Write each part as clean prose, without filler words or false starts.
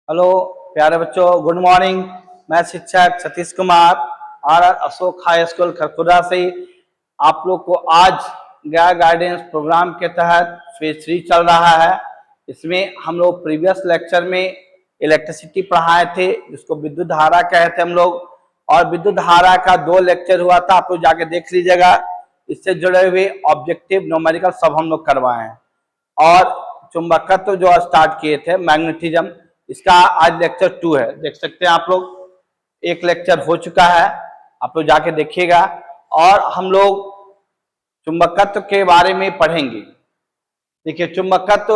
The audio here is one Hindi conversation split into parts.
हेलो प्यारे बच्चों, गुड मॉर्निंग। मैं शिक्षक Satish Kumar R Ashok high school Kharkhoda से आप लोग को आज गया गाइडेंस प्रोग्राम के तहत फेज 3 चल रहा है। इसमें हम लोग प्रीवियस लेक्चर में इलेक्ट्रिसिटी पढ़ाए थे, जिसको विद्युत धारा कहे थे हम लोग, और विद्युत धारा का 2 लेक्चर हुआ था, आप लोग जाके देख लीजिएगा। इससे जुड़े हुए ऑब्जेक्टिव न्यूमेरिकल सब हम लोग करवाए हैं और चुंबकत्व जो स्टार्ट किए थे, मैग्नेटिज्म, इसका आज लेक्चर 2 है। देख सकते हैं आप लोग, एक लेक्चर हो चुका है, आप लोग जाके देखिएगा। और हम लोग चुंबकत्व के बारे में पढ़ेंगे। देखिए, चुंबकत्व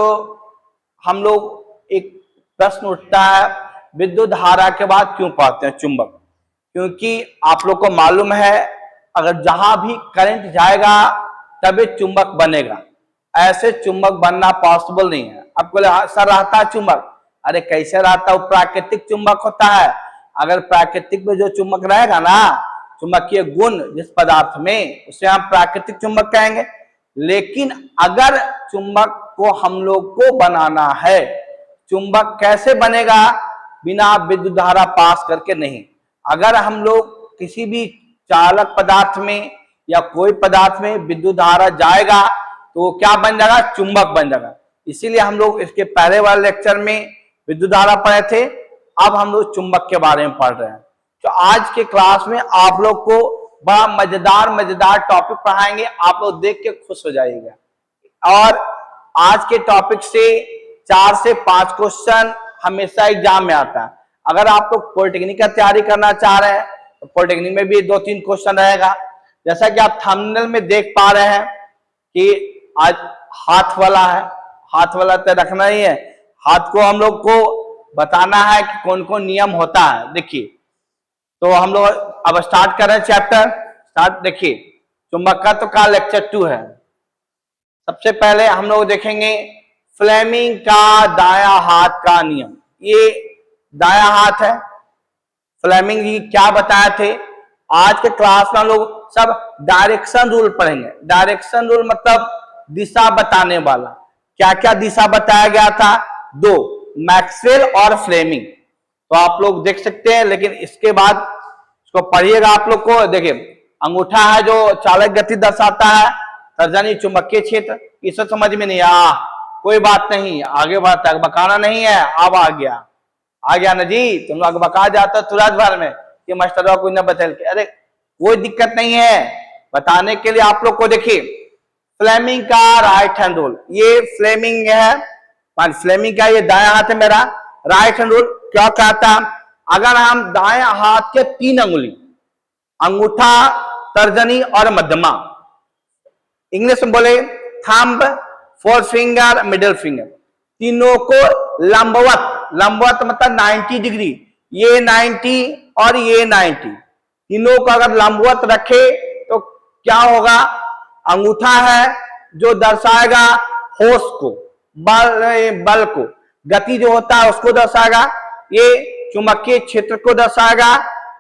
हम लोग एक प्रश्न उठता है, विद्युत धारा के बाद क्यों पढ़ते हैं चुंबक? क्योंकि आप लोग को मालूम है, अगर जहां भी करंट जाएगा तभी चुंबक बनेगा, ऐसे चुंबक बनना पॉसिबल नहीं है। आपको सर रहता है चुंबक, अरे कैसे रहता है? वो प्राकृतिक चुंबक होता है। अगर प्राकृतिक में जो चुंबक रहेगा ना, चुंबकीय गुण जिस पदार्थ में, उसे हम प्राकृतिक चुंबक कहेंगे। लेकिन अगर चुंबक को हम लोग को बनाना है, चुंबक कैसे बनेगा? बिना विद्युत धारा पास करके नहीं। अगर हम लोग किसी भी चालक पदार्थ में या कोई पदार्थ में विद्युत धारा जाएगा तो क्या बन जाएगा? चुंबक बन जाएगा। इसीलिए हम लोग इसके पहले वाले लेक्चर में विद्युत धारा पढ़े थे, अब हम लोग चुंबक के बारे में पढ़ रहे हैं। तो आज के क्लास में आप लोग को बड़ा मजेदार टॉपिक पढ़ाएंगे, आप लोग देख के खुश हो जाइएगा। और आज के टॉपिक से 4 से 5 क्वेश्चन हमेशा एग्जाम में आता है। अगर आप लोग पॉलिटेक्निक का तैयारी करना चाह रहे हैं तो पॉलिटेक्निक में भी 2-3 क्वेश्चन रहेगा। जैसा कि आप थंबनेल में देख पा रहे हैं कि आज हाथ वाला है, हाथ वाला तो रखना ही है। हाथ को हम लोग को बताना है कि कौन कौन नियम होता है। देखिए, तो हम लोग अब स्टार्ट कर रहे हैं चैप्टर स्टार्ट। देखिए, चुंबकत्व का लेक्चर 2 है। सबसे पहले हम लोग देखेंगे फ्लेमिंग का दायां हाथ का नियम। ये दायां हाथ है। फ्लेमिंग जी क्या बताए थे? आज के क्लास में हम लोग सब डायरेक्शन रूल पढ़ेंगे। डायरेक्शन रूल मतलब दिशा बताने वाला। क्या क्या दिशा बताया गया था? 2, मैक्सवेल और फ्लेमिंग। तो आप लोग देख सकते हैं, लेकिन इसके बाद इसको पढ़िएगा आप लोग को। देखिए, अंगूठा है जो चालक गति दर्शाता है, तर्जनी चुंबकीय क्षेत्र। इसे समझ में नहीं आया, कोई बात नहीं, आगे बढ़ता है, बकाना नहीं है। अब आ गया ना जी। तुम लोग बका जाते तुरंत भर में कि मास्टर कोई न बदल के, अरे कोई दिक्कत नहीं है बताने के लिए। आप लोग को देखिए, फ्लेमिंग का राइट हैंड रूल, ये फ्लेमिंग है, फ्लेमिंग का ये दायां हाथ है मेरा। राइट हैंड रूल क्या कहता? अगर हम दायां हाथ के 3 अंगुली, अंगूठा, तर्जनी और मध्यमा, इंग्लिश में बोले thumb, four finger, middle finger, तीनों को लंबवत मतलब 90 डिग्री, ये 90 और ये 90, तीनों को अगर लंबवत रखे तो क्या होगा? अंगूठा है जो दर्शाएगा फोर्स को, बल को, गति जो होता है उसको दर्शाएगा। ये चुंबकीय क्षेत्र को दर्शाएगा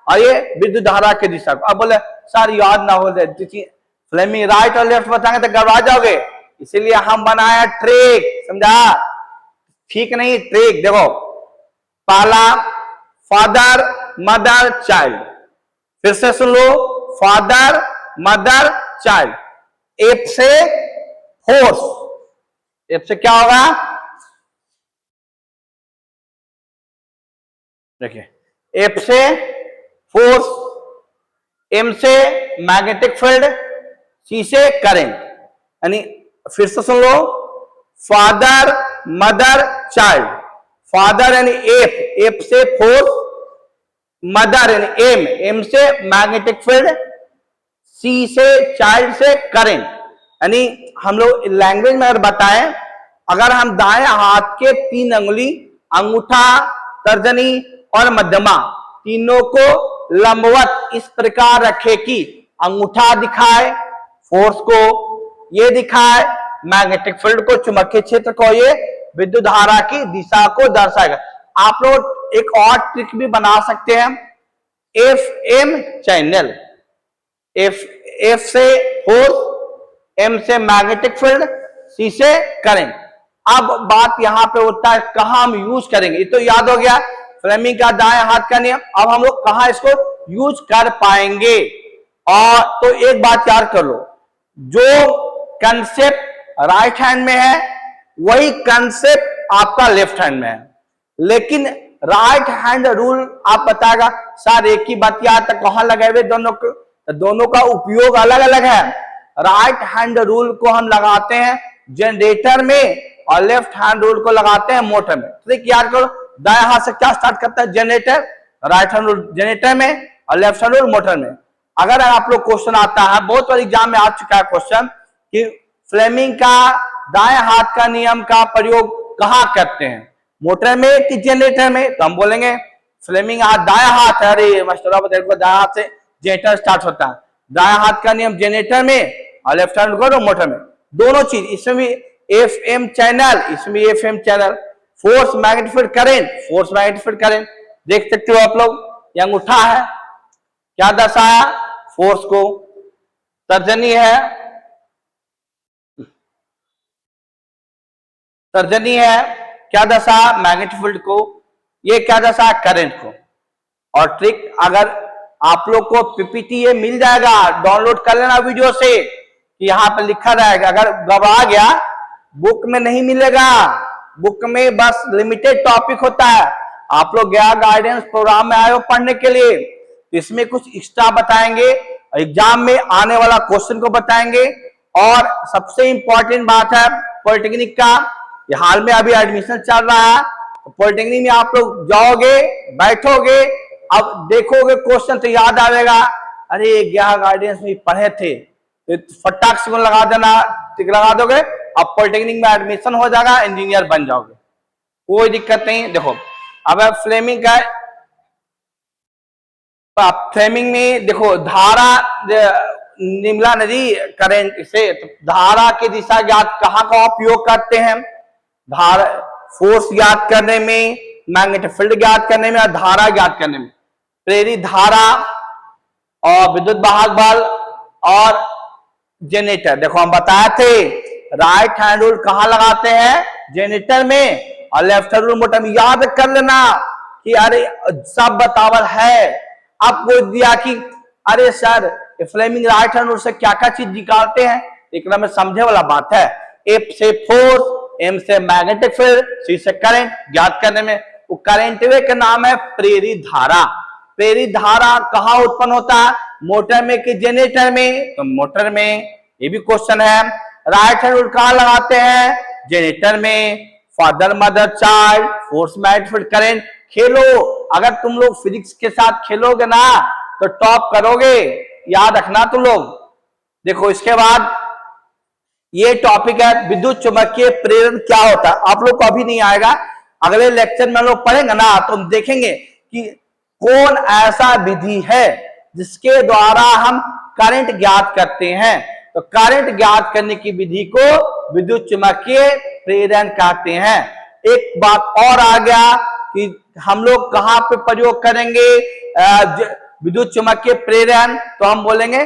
और ये विद्युत धारा की दिशा को। अब बोले सर याद ना हो जाए, फ्लेमिंग राइट और लेफ्ट बताएंगे तो गड़बड़ा जाओगे, इसीलिए हम बनाया ट्रेक। समझा? ठीक नहीं, ट्रेक। देखो, पहला फादर, मदर, चाइल्ड। फिर से सुन लो, फादर, मदर, चाइल्ड। एफ से फोर्स, एफ से क्या होगा? देखिए, एफ से फोर्स, एम से मैग्नेटिक फील्ड, सी से करंट। यानी फिर से सुन लो, फादर, मदर, चाइल्ड। फादर यानी एफ, एफ से फोर्स, मदर यानी एम, एम से मैग्नेटिक फील्ड, सी से चाइल्ड से करंट। यानी हम लोग लैंग्वेज में अगर बताएं, अगर हम दाएं हाथ के 3 अंगुली, अंगूठा, तर्जनी और मध्यमा, तीनों को लंबवत इस प्रकार रखे कि अंगूठा दिखाए फोर्स को, ये दिखाए मैग्नेटिक फील्ड को, चुंबकीय क्षेत्र को, ये विद्युत धारा की दिशा को दर्शाएगा। आप लोग एक और ट्रिक भी बना सकते हैं, FM चैनल। एफ से फोर्स, एम से मैग्नेटिक फील्ड, सी से करंट। अब बात यहां पे होता है कहां हम यूज करेंगे। ये तो याद हो गया फ्लेमिंग का दाएं हाथ का नियम। अब हम लोग कहां इसको यूज कर पाएंगे। और तो एक बात याद कर लो, जो कंसेप्ट राइट हैंड में है वही कंसेप्ट आपका लेफ्ट हैंड में है, लेकिन राइट हैंड रूल आप बताएगा सर एक ही बात याद तक कहां लगे हुए दोनों को, तो दोनों का उपयोग अलग अलग है। राइट हैंड रूल को हम लगाते हैं जनरेटर में और लेफ्ट हैंड रूल को लगाते हैं मोटर में। तो याद करो दाएं हाथ से क्या स्टार्ट करता है generator, right hand rule generator में और लेफ्ट हैंड रूल मोटर में। अगर आप लोग क्वेश्चन आता है, बहुत बार एग्जाम में आ चुका है क्वेश्चन कि फ्लेमिंग का दाएं हाथ का नियम का प्रयोग कहां करते हैं, मोटर में कि जनरेटर में, तो हम बोलेंगे फ्लेमिंग हाथ दाएं हाथ है। अरे मास्टर बताइए दाएं हाथ से जनरेटर स्टार्ट होता है, दाएं हाथ का नियम जनरेटर में और लेफ्ट हैंड को मोटर में। दोनों चीज, इसमें भी एफएम चैनल, इसमें FM channel, force magnetic field current, force magnetic field current देख सकते हो आप लोग। यह अंगूठा है क्या दर्शाया, फोर्स को, तर्जनी है, तर्जनी है क्या दर्शाया मैग्नेटिक फील्ड को, ये क्या दर्शाया करंट को। और ट्रिक अगर आप लोग को पीपीटी ये मिल जाएगा, डाउनलोड कर लेना वीडियो से, यहाँ पे लिखा रहेगा। अगर घबरा गया बुक में नहीं मिलेगा, बुक में बस लिमिटेड टॉपिक होता है। आप लोग गया गाइडेंस प्रोग्राम में आए हो पढ़ने के लिए, तो इसमें कुछ एक्स्ट्रा बताएंगे, एग्जाम में आने वाला क्वेश्चन को बताएंगे। और सबसे इंपॉर्टेंट बात है पॉलिटेक्निक का, ये हाल में अभी एडमिशन चल रहा है, तो पॉलिटेक्निक में आप लोग जाओगे बैठोगे, अब देखोगे क्वेश्चन तो याद आएगा, अरे गया गाइडेंस में पढ़े थे, तो फटाक से लगा देना, टिक लगा दोगे, अब पॉलिटेक्निक में एडमिशन हो जाएगा, इंजीनियर बन जाओगे, कोई दिक्कत नहीं। देखो अब फ्लेमिंग का, फ्लेमिंग में देखो धारा निम्ला नदी करंट से, तो धारा की दिशा ज्ञात कहां का उपयोग करते हैं, धारा फोर्स ज्ञात करने में, मैग्नेटिक फील्ड ज्ञात करने में और धारा ज्ञात करने में। प्रेरित धारा और विद्युत वाहक बल और जनरेटर, देखो हम बताए थे राइट हैंड रूल कहां लगाते हैं, जनरेटर में, और लेफ्ट हैंड रूल मोटर में। याद कर लेना कि अरे सब बतावर है। अब बोल दिया कि अरे sir Fleming right hand rule से क्या क्या चीज निकालते हैं, एक में समझे वाला बात है। एफ से फोर्स, एम से मैग्नेटिक फील्ड, सी से करंट ज्ञात करने में। वो करंट वे का नाम है प्रेरित धारा। प्रेरित धारा कहां उत्पन्न होता है, मोटर में कि जनरेटर में, तो मोटर में, ये भी क्वेश्चन है। राइट हैंड रूल कहां लगाते हैं, जनरेटर में। Father mother child, force magnetic field current. खेलो, अगर तुम लोग फिजिक्स के साथ खेलोगे ना तो टॉप करोगे, याद रखना तुम लोग। देखो इसके बाद ये टॉपिक है विद्युत चुंबकीय प्रेरण क्या होता है। आप लोग को अभी नहीं आएगा, अगले लेक्चर में हम लोग पढ़ेंगे ना तो हम देखेंगे कि कौन ऐसा विधि है जिसके द्वारा हम करंट ज्ञात करते हैं। तो करंट ज्ञात करने की विधि को विद्युत चुंबकीय प्रेरण कहते हैं। एक बात और आ गया कि हम लोग कहां पे प्रयोग करेंगे विद्युत चुंबकीय प्रेरण, तो हम बोलेंगे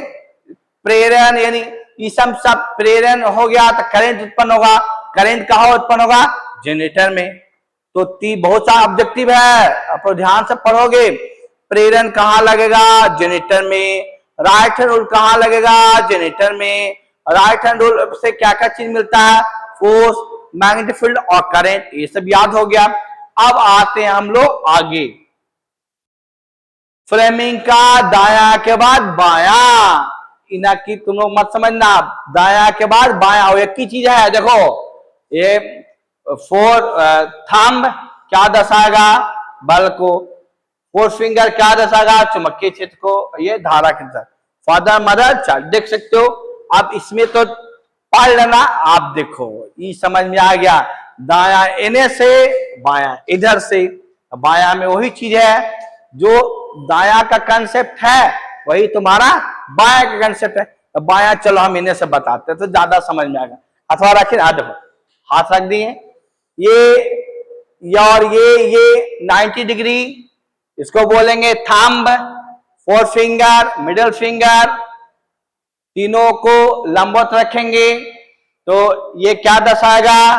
प्रेरण, यानी ये सब प्रेरण हो गया तो करंट उत्पन्न होगा। करंट कहां उत्पन्न होगा, जनरेटर में। तो बहुत सा ऑब्जेक्टिव है, आप ध्यान से पढ़ोगे। प्रेरण कहां लगेगा, जनरेटर में। राइट हैंड रूल कहां लगेगा, जनरेटर में। राइट हैंड रूल से क्या क्या चीज मिलता है, फोर्स, मैग्नेटिक फील्ड और करंट, ये सब याद हो गया। अब आते हैं हम लोग आगे। फ्लेमिंग का दाया के बाद बाया, इना की तुम लोग मत समझना, दाया के बाद बाया एक ही चीज है। देखो ये थंब क्या दर्शाएगा, बल को। फोर फिंगर क्या दर्शाएगा, चुंबकीय क्षेत्र को। ये धारा के साथ फादर मदर चाइल्ड देख सकते हो। अब इसमें तो पढ़ लेना, आप देखो ये समझ में आ गया। दाया इन्हें से, बाया इधर से। बाया में वही चीज है जो दाया का कंसेप्ट है, वही तुम्हारा बाया का कंसेप्ट है। बाया चलो हम इन्हें से बताते हैं तो ज्यादा समझ में आएगा। अथवा रखिए, हाथ रख दिए, ये और ये 90 डिग्री, इसको बोलेंगे thumb. Four finger, middle finger, तीनों को लंबवत रखेंगे तो ये क्या दर्शाएगा,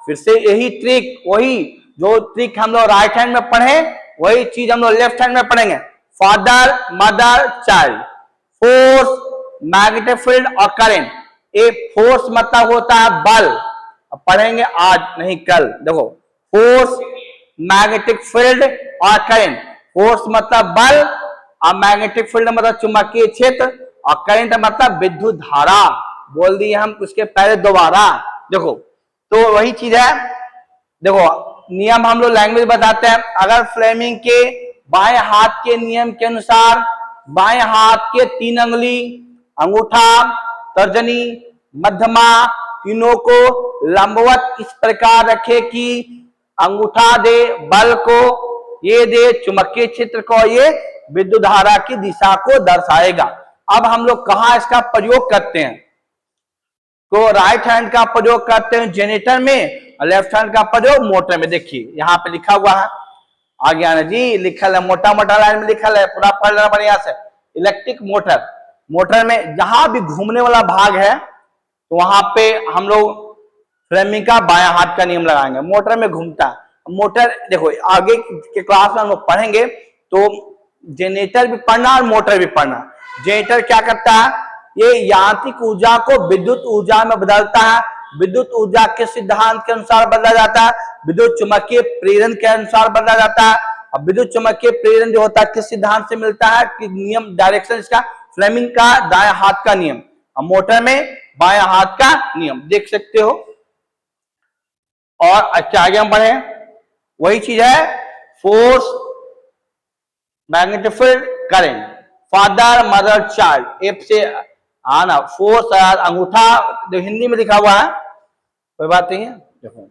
फिर से यही ट्रिक, वही जो ट्रिक हम लोग राइट हैंड में पढ़े वही चीज हम लोग लेफ्ट हैंड में पढ़ेंगे। Father, mother, child, force, magnetic field और करंट। ये फोर्स मतलब होता है बल, अब पढ़ेंगे आज नहीं कल। देखो फोर्स, मैग्नेटिक फील्ड और करंट। फोर्स मतलब बल और मैग्नेटिक फील्ड मतलब चुंबकीय क्षेत्र और करंट मतलब विद्युत धारा। बोल दिए हम उसके पहले दोबारा। देखो तो वही चीज है। देखो नियम हम लोग लैंग्वेज बताते हैं। अगर फ्लेमिंग के बाएं हाथ के नियम के अनुसार बाएं हाथ के 3 अंगुली, अंगूठा, तर्जनी, मध्यमा, तीनों को लंबवत इस प्रकार रखे कि अंगूठा दे बल को, ये दे चुंबकीय क्षेत्र को, ये विद्युत धारा की दिशा को दर्शाएगा। अब हम लोग कहाँ इसका प्रयोग करते हैं? तो राइट हैंड का प्रयोग करते हैं जनरेटर में और लेफ्ट हैंड का प्रयोग मोटर में। देखिए यहाँ पे लिखा हुआ है, आ गया ना जी, लिखल है मोटा मोटा लाइन में लिखल है, पूरा पढ़ लेना बढ़िया से। इलेक्ट्रिक मोटर, मोटर में जहां भी घूमने वाला भाग है तो वहां पे हम लोग फ्लेमिंग का बायां हाथ का नियम लगाएंगे। मोटर में घूमता है मोटर, देखो आगे के क्लास में हम लोग पढ़ेंगे तो जनरेटर भी पढ़ना और मोटर भी पढ़ना। जनरेटर क्या करता है? ये यांत्रिक ऊर्जा को विद्युत ऊर्जा में बदलता है। विद्युत ऊर्जा के सिद्धांत के अनुसार बदला जाता है, विद्युत चुंबकीय प्रेरण के अनुसार बदला जाता है। अब विद्युत चुंबकीय प्रेरण जो होता है किस सिद्धांत से मिलता है कि नियम डायरेक्शन इसका फ्लेमिंग का दाएं हाथ का नियम, अब मोटर में बाएं हाथ का नियम देख सकते हो। और अच्छा आगे हम बढ़े, वही चीज है force, magnetic field, current, father, mother, child. F से आना फोर्स, अंगूठा जो हिंदी में लिखा हुआ है कोई बात नहीं है। देखो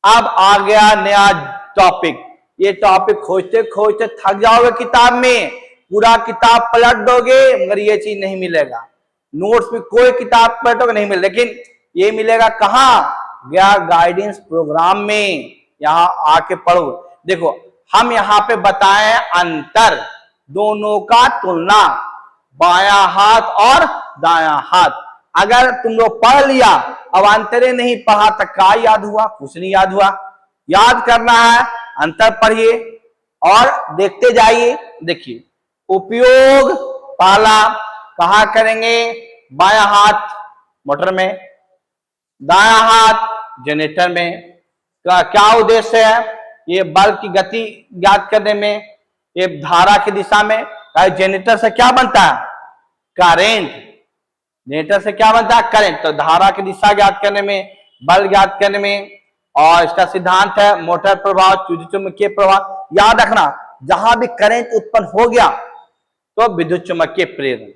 अब आ गया नया टॉपिक। ये टॉपिक खोजते खोजते थक जाओगे किताब में, पूरा किताब पलट दोगे मगर ये चीज नहीं मिलेगा। नोट्स में कोई किताब पलटोगे नहीं मिलेगा, लेकिन ये मिलेगा कहाँ? गया गाइडेंस प्रोग्राम में, यहाँ आके पढ़ो। देखो हम यहाँ पे बताए अंतर, दोनों का तुलना, बायां हाथ और दायां हाथ। अगर तुम लोग पढ़ लिया अब अंतरे नहीं पढ़ा तो क्या याद हुआ? कुछ नहीं याद हुआ। याद करना है, अंतर पढ़िए और देखते जाइए। देखिए उपयोग पहला कहा करेंगे? बायां हाथ मोटर में, दायां हाथ जनरेटर में। क्या उद्देश्य है? ये बल की गति ज्ञात करने में, ये धारा की दिशा में। जनरेटर से क्या बनता है? करंट। जनरेटर से क्या बनता है? करंट। तो धारा की दिशा ज्ञात करने में, बल ज्ञात करने में, और इसका सिद्धांत है मोटर प्रभाव, चुंबकीय प्रभाव। याद रखना जहां भी करंट उत्पन्न हो गया तो विद्युत चुंबकीय प्रेरण।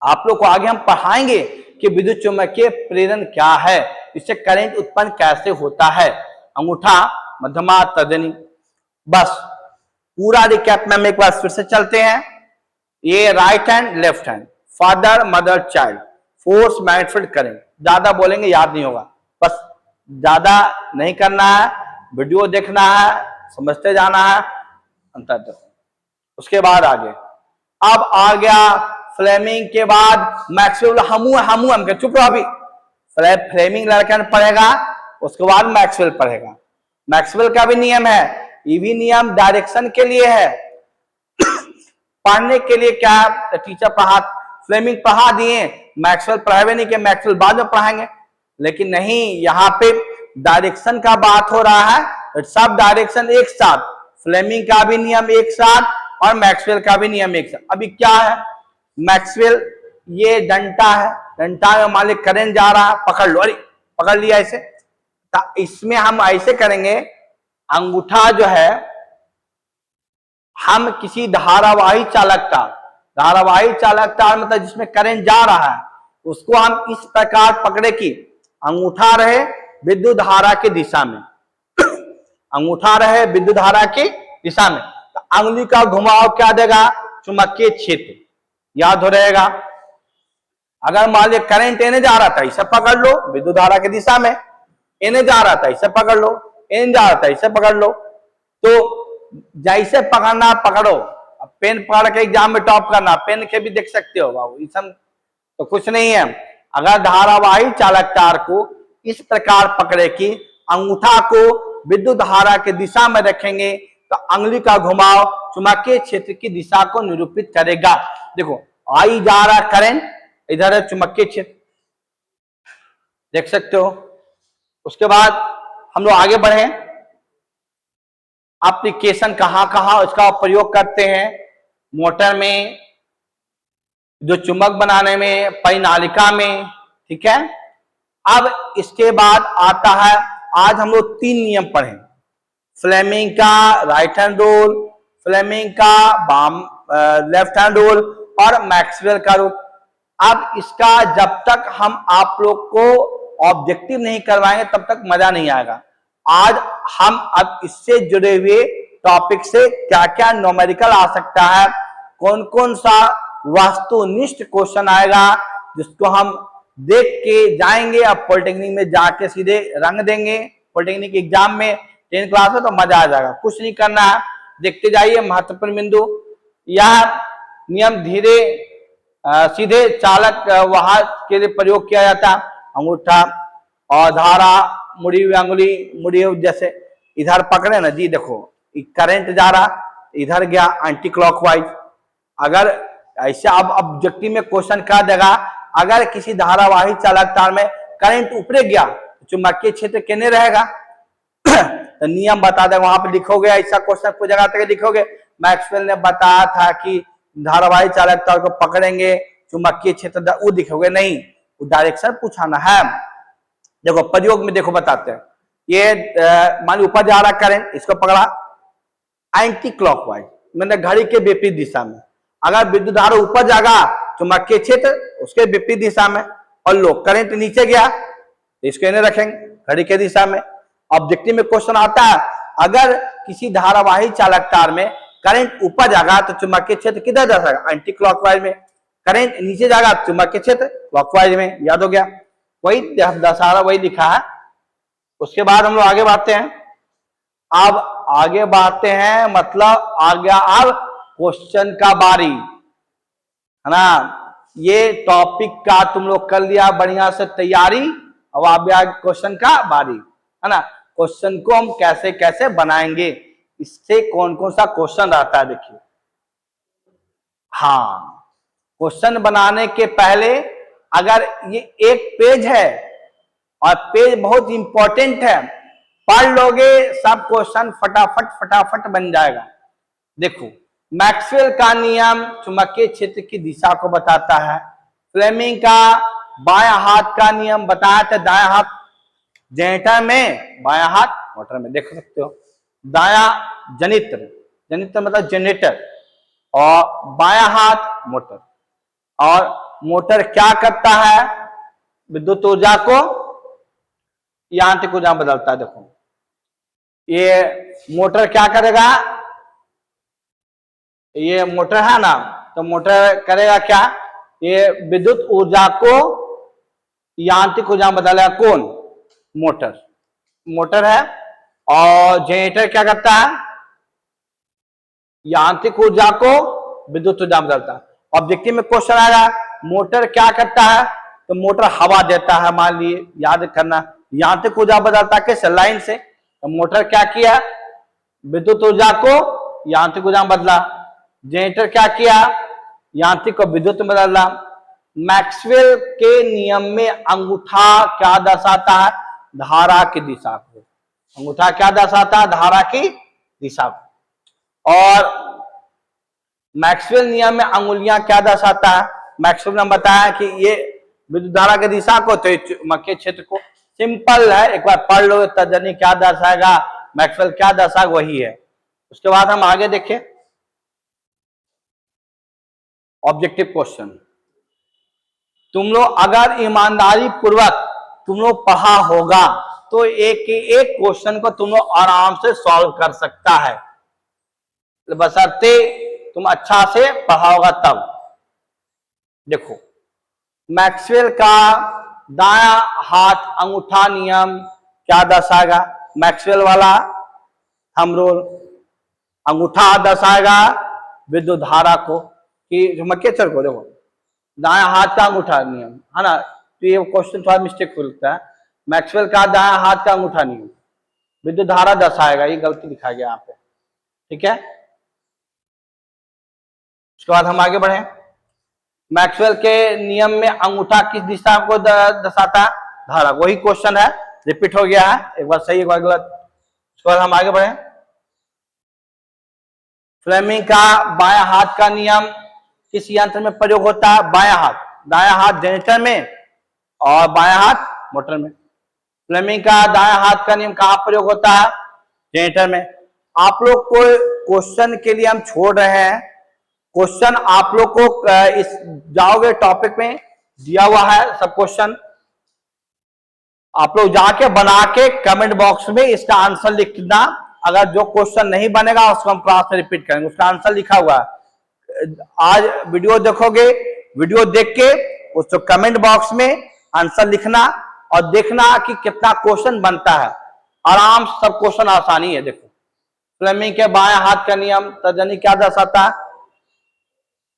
आप लोग को आगे हम पढ़ाएंगे कि विद्युत चुंबकीय प्रेरण क्या है, इससे करंट उत्पन्न कैसे होता है। अंगूठा, मध्यमा, तर्जनी। बस पूरा रिकैप में हम एक बार फिर से चलते हैं। ये right hand, left hand, father, mother, child, force, magnetic field, current. ज्यादा बोलेंगे याद नहीं होगा, बस ज्यादा नहीं करना है, वीडियो देखना है, समझते जाना है, अंतर देखो। उसके बाद आगे अब आ गया फ्लेमिंग के बाद मैक्सवेल। हम चुप रहो अभी। फ्लेमिंग लड़का पढ़ेगा, उसके बाद मैक्सवेल पढ़ेगा। मैक्सवेल का भी नियम है, ये भी नियम डायरेक्शन के लिए है। पढ़ने के लिए क्या टीचर पढ़ा, फ्लेमिंग पढ़ा दिए, मैक्सवेल पढ़ावे नहीं कि मैक्सवेल बाद में पढ़ाएंगे, लेकिन नहीं, यहाँ पे डायरेक्शन का बात हो रहा है तो सब डायरेक्शन एक साथ, फ्लेमिंग का भी नियम एक साथ और मैक्सवेल का भी नियम एक साथ। अभी क्या है मैक्सवेल, ये डंटा है, डंटा में मान ली करंट जा रहा है, पकड़ लो, अरे पकड़ लिया ऐसे। तो इसमें हम ऐसे करेंगे, अंगूठा जो है हम किसी धारावाही चालकता मतलब जिसमें करंट जा रहा है उसको हम इस प्रकार पकड़े कि अंगूठा रहे विद्युत धारा की दिशा में, अंगूठा रहे विद्युत धारा की दिशा में। तो अंगुली का घुमाव क्या देगा? चुंबकीय क्षेत्र, याद हो रहेगा। अगर मान लीजिए करंट इन्हें जा रहा था, इसे पकड़ लो विद्युत धारा की दिशा में, इन्हें जा रहा था इसे पकड़ लो, इन्हें जा रहा था इसे पकड़ लो। तो जैसे पकड़ना पकड़ो। अब पेन पकड़ के एग्जाम में टॉप करना, पेन के भी देख सकते हो बाबू, इसम तो कुछ नहीं है। अगर धारावाही चालक तार को इस प्रकार पकड़े कि अंगूठा को विद्युत धारा के दिशा में रखेंगे तो अंगुली का घुमाव चुंबकीय क्षेत्र की दिशा को निरूपित करेगा। देखो आई जा रहा करंट, इधर है चुंबकीय क्षेत्र, देख सकते हो। उसके बाद हम लोग आगे बढ़े, एप्लीकेशन कहां कहां इसका प्रयोग करते हैं। मोटर में, जो चुंबक बनाने में, परिनालिका में, ठीक है। अब इसके बाद आता है, आज हम लोग 3 नियम पढ़े, फ्लेमिंग का राइट हैंड रूल, फ्लेमिंग का लेफ्ट हैंड रूल और मैक्सवेल का रूल। अब इसका जब तक हम आप लोग को ऑब्जेक्टिव नहीं करवाएंगे तब तक मजा नहीं आएगा। आज हम अब इससे जुड़े हुए टॉपिक से क्या क्या न्यूमेरिकल आ सकता है, कौन कौन सा वस्तुनिष्ठ क्वेश्चन आएगा जिसको हम देख के जाएंगे। अब पॉलिटेक्निक में जाके सीधे रंग देंगे, पॉलिटेक्निक एग्जाम में 10 क्लास में तो मजा आ जाएगा। कुछ नहीं करना है, देखते जाइए महत्वपूर्ण बिंदु। यह नियम धीरे सीधे चालक वाहन के लिए प्रयोग किया जाता है। अंगूठा और धारा, मुड़ी हुई अंगुली, मुड़ी हुई, जैसे इधर पकड़े ना जी, देखो करंट जा रहा, इधर गया एंटी क्लॉकवाइज। अगर ऐसे अब ऑब्जेक्टिव में क्वेश्चन कर देगा, अगर किसी धारावाही चालक तार में करंट ऊपर गया तो चुंबकीय क्षेत्र केने रहेगा तो नियम बता दे, वहां पे लिखोगे, ऐसा क्वेश्चन कुछ जगह तक लिखोगे। मैक्सवेल ने बताया था कि धारावाही चालक तार को पकड़ेंगे चुंबकीय क्षेत्र, वो दिखोगे नहीं, वो डायरेक्शन पूछाना है। देखो प्रयोग में देखो बताते हैं, ये मान लो ऊपर जा रहा करंट, इसको पकड़ा एंटी क्लॉकवाइज, मैंने घड़ी के विपरीत दिशा में। अगर विद्युत धारा ऊपर जाएगा चुंबकीय क्षेत्र उसके विपरीत दिशा में, और लो करंट नीचे गया तो इसको इन्हें रखेंगे घड़ी के दिशा में। ऑब्जेक्टिव में क्वेश्चन आता है, अगर किसी धारावाही चालक तार में करंट ऊपर जाएगा तो चुंबकीय क्षेत्र किधर जा सकता, एंटी क्लॉकवाइज में। करंट नीचे जाएगा चुंबकीय क्षेत्र क्लॉकवाइज में। याद हो गया, वही दशहरा वही लिखा है। उसके बाद हम लोग आगे बढ़ते हैं। अब आगे बढ़ते हैं, मतलब आ गया अब क्वेश्चन का बारी, है ना। ये टॉपिक का तुम लोग कर लिया बढ़िया से तैयारी, अब आ गया क्वेश्चन का बारी, है ना। क्वेश्चन को हम कैसे कैसे बनाएंगे, इससे कौन कौन सा क्वेश्चन रहता है देखिए। हाँ, क्वेश्चन बनाने के पहले अगर ये एक पेज है और पेज बहुत इंपॉर्टेंट है, पढ़ लोगे सब क्वेश्चन फटाफट फटाफट बन जाएगा। देखो मैक्सवेल का नियम चुंबकीय क्षेत्र की दिशा को बताता है। फ्लेमिंग का बायां हाथ का नियम बताया था, दायां हाथ जनरेटर में, बायां हाथ मोटर में, देख सकते हो। दायां जनित्र, जनित्र मतलब जनरेटर, और बायां हाथ मोटर। और मोटर क्या करता है, विद्युत ऊर्जा को यांत्रिक ऊर्जा बदलता है। देखो ये मोटर क्या करेगा, ये मोटर है ना, तो मोटर करेगा क्या, ये विद्युत ऊर्जा को यांत्रिक ऊर्जा बदलेगा। कौन, मोटर, मोटर है। और जनरेटर क्या करता है, यांत्रिक ऊर्जा को विद्युत ऊर्जा बदलता है। ऑब्जेक्टिव में क्वेश्चन आएगा, मोटर क्या करता है, तो मोटर हवा देता है, मान लिए, याद करना। यांत्रिक ऊर्जा बदलता कैसे, लाइन से। तो मोटर क्या किया, विद्युत ऊर्जा को यांत्रिक ऊर्जा में बदला। जनरेटर क्या किया, यांत्रिक को विद्युत में बदला। मैक्सवेल के नियम में अंगूठा क्या दर्शाता है, धारा की दिशा को। अंगूठा क्या दर्शाता है, धारा की दिशा को। और मैक्सवेल नियम में अंगुलियां क्या दर्शाता है, मैक्सवेल ने बताया कि ये विद्युत धारा की दिशा को, तो चुंबकीय क्षेत्र को। सिंपल है, एक बार पढ़ लो तर्जनी क्या दर्शाएगा, मैक्सवेल क्या दर्शाएगा, वही है। उसके बाद हम आगे देखें ऑब्जेक्टिव क्वेश्चन। तुम लोग अगर ईमानदारी पूर्वक तुम लोग पढ़ा होगा तो एक एक क्वेश्चन को तुम लोग आराम से सॉल्व कर सकता है, बशर्ते तुम अच्छा से पढ़ा होगा तब। देखो मैक्सवेल का दायां हाथ अंगूठा नियम क्या दर्शाएगा, मैक्सवेल वाला थंब रूल। अंगूठा दर्शाएगा विद्युत धारा को, कि चुंबकीय क्षेत्र को। देखो दायां हाथ का अंगूठा नियम, है ना। तो ये क्वेश्चन थोड़ा मिस्टेक लगता है, मैक्सवेल का दायां हाथ का अंगूठा नियम, विद्युत धारा दर्शाएगा, ये गलती दिखा गया यहाँ पे, ठीक है। उसके बाद हम आगे बढ़े। मैक्सवेल के नियम में अंगूठा किस दिशा को दर्शाता है? धारा। वही क्वेश्चन है, रिपीट हो गया है, एक बार सही एक बार गलत। उसके बाद हम आगे बढ़े। फ्लेमिंग का बायां हाथ का नियम किस यंत्र में प्रयोग होता है? बायां हाथ, दायां हाथ जनरेटर में और बायां हाथ मोटर में। फ्लेमिंग का दायां हाथ का नियम कहां प्रयोग होता है? जनरेटर में। आप लोग को क्वेश्चन के लिए हम छोड़ रहे हैं, क्वेश्चन आप लोग को इस जाओगे टॉपिक में दिया हुआ है सब क्वेश्चन, आप लोग जाके बना के कमेंट बॉक्स में इसका आंसर लिखना। अगर जो क्वेश्चन नहीं बनेगा उसको हम क्लास में रिपीट करेंगे, उसका आंसर लिखा हुआ है। आज वीडियो देखोगे, वीडियो देख के उसको कमेंट बॉक्स में आंसर लिखना और देखना कि कितना क्वेश्चन बनता है। आराम से सब क्वेश्चन आसानी है। देखो, फ्लेमिंग के बाएं हाथ का नियम तर्जनी क्या दर्शाता है?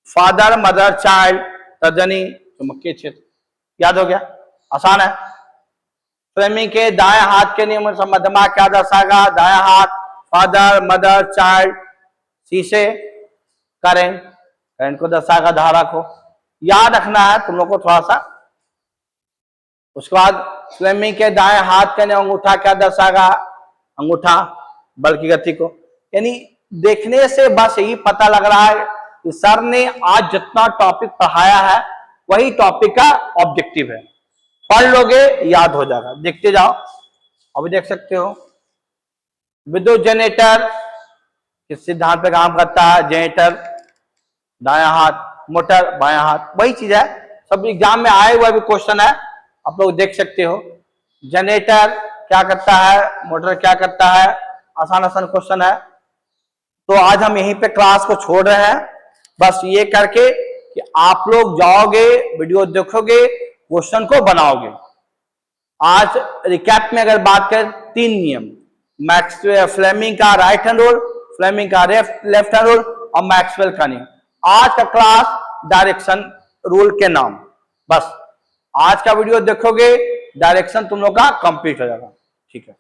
फादर मदर चाइल्ड, तर्जनी चुंबकीय क्षेत्र, याद हो गया, आसान है। फ्लेमिंग के दाएं हाथ के नियम मध्यमा क्या दर्शाएगा? दायां हाथ, फादर मदर चाइल्ड, शीशे करंट, करंट को दर्शाएगा, धारा को। याद रखना है तुम लोग को थोड़ा सा। उसके बाद फ्लेमिंग के दाएं हाथ का नियम अंगूठा क्या दर्शाएगा? अंगूठा बल की गति को। यानी देखने से बस यही पता लग रहा है कि सर ने आज जितना टॉपिक पढ़ाया है वही टॉपिक का ऑब्जेक्टिव है। पढ़ लोगे याद हो जाएगा, देखते जाओ। अभी देख सकते हो विद्युत जनरेटर किस सिद्धांत पे काम करता है? जनरेटर दायां हाथ, मोटर बायां हाथ, वही चीज है, सब एग्जाम में आए हुआ भी क्वेश्चन है, आप लोग देख सकते हो। जनरेटर क्या करता है, मोटर क्या करता है, आसान आसान क्वेश्चन है। तो आज हम यहीं पे क्लास को छोड़ रहे हैं, बस ये करके कि आप लोग जाओगे, वीडियो देखोगे, क्वेश्चन को बनाओगे। आज रिकैप में अगर बात करें, 3 नियम, मैक्सवेल फ्लेमिंग का राइट हैंड रूल, फ्लेमिंग का लेफ्ट हैंड रूल और मैक्सवेल का नियम। आज का क्लास डायरेक्शन रूल के नाम, बस आज का वीडियो देखोगे डायरेक्शन तुम लोग का कंप्लीट हो जाएगा, ठीक है।